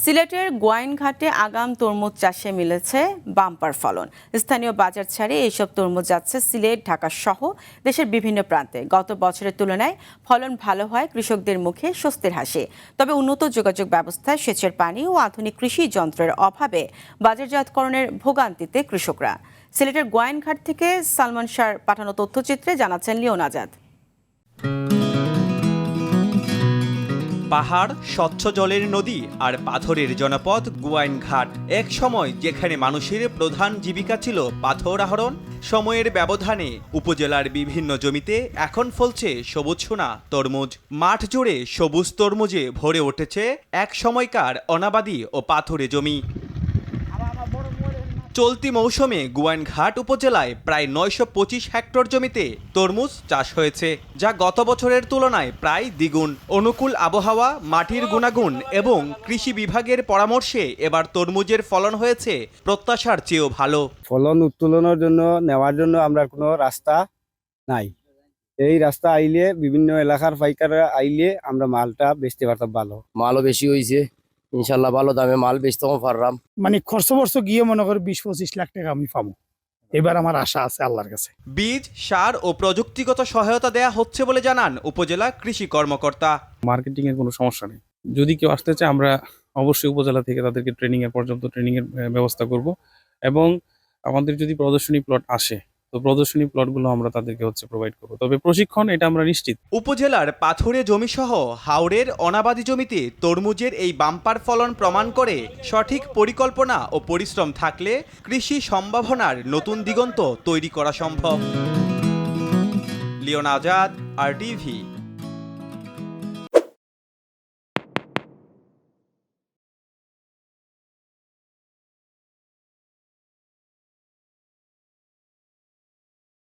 সিলেটের গোয়াইনঘাটে আগাম তরমুজ চাষে মিলেছে বাম্পার ফলন। স্থানীয় বাজার ছাড়ে এইসব তরমুজ যাচ্ছে সিলেট, ঢাকা সহ দেশের বিভিন্ন প্রান্তে। গত বছরের তুলনায় ফলন ভালো হয় কৃষকদের মুখে স্বস্তির হাসি। তবে উন্নত যোগাযোগ ব্যবস্থা, সেচের পানি ও আধুনিক কৃষি যন্ত্রের অভাবে বাজারজাতকরণের ভোগান্তিতে কৃষকরা। সিলেটের গোয়াইনঘাট থেকে সালমান শাহর পাঠানো তথ্যচিত্রে জানাচ্ছেন লিওন আজাদ। পাহাড়, স্বচ্ছ জলের নদী আর পাথরের জনপদ গোয়াইনঘাট। এক সময় যেখানে মানুষের প্রধান জীবিকা ছিল পাথর আহরণ, সময়ের ব্যবধানে উপজেলার বিভিন্ন জমিতে এখন ফলছে সবুজ সোনা তরমুজ। মাঠ জুড়ে সবুজ তরমুজে ভরে উঠেছে এক সময়কার অনাবাদি ও পাথুরে জমি। চলতি মৌসুমে গোয়াইনঘাট উপজেলায় প্রায় 925 হেক্টর জমিতে তরমুজ চাষ হয়েছে, যা গত বছরের তুলনায় প্রায় দ্বিগুণ। অনুকূল আবহাওয়া, মাটির গুণাগুণ এবং কৃষি বিভাগের পরামর্শে এবার তরমুজের ফলন হয়েছে প্রত্যাশার চেয়েও ভালো। ফলন উত্তোলনের জন্য নেওয়ার জন্য আমরা কোনো রাস্তা নাই। এই রাস্তা আইলে বিভিন্ন এলাকার পাইকাররা আইলে আমরা মালটা বেচতে পারতাম। ভালো মালও বেশি হয়েছে, ইনশাল্লাহ ভালো দামে মাল বেচতেও পারলাম। মানে খরচ গিয়ে মনে করি 20-25 লাখ টাকা আমি পাবো। এবার আমার আশা আছে আল্লাহর কাছে। বীজ, সার ও প্রযুক্তিগত সহায়তা দেয়া হচ্ছে বলে জানান উপজেলা কৃষি কর্মকর্তা। মার্কেটিং এর কোনো সমস্যা নেই। যদি কেউ আসতে চায় আমরা অবশ্যই উপজেলা থেকে তাদেরকে পর্যাপ্ত ট্রেনিং এর ব্যবস্থা করব, এবং আমাদের যদি প্রদর্শনী প্লট আসে তো প্রদর্শনী প্লটগুলো আমরা তাদেরকে প্রোভাইড করব। তবে প্রশিক্ষণ এটা আমরা নিশ্চিত। উপজেলার পাথুরে জমিসহ হাওরের অনাবাদি জমিতে তরমুজের এই বাম্পার ফলন প্রমাণ করে সঠিক পরিকল্পনা ও পরিশ্রম থাকলে কৃষি সম্ভাবনার নতুন দিগন্ত তৈরি করা সম্ভব। লিওন আজাদ, RTV।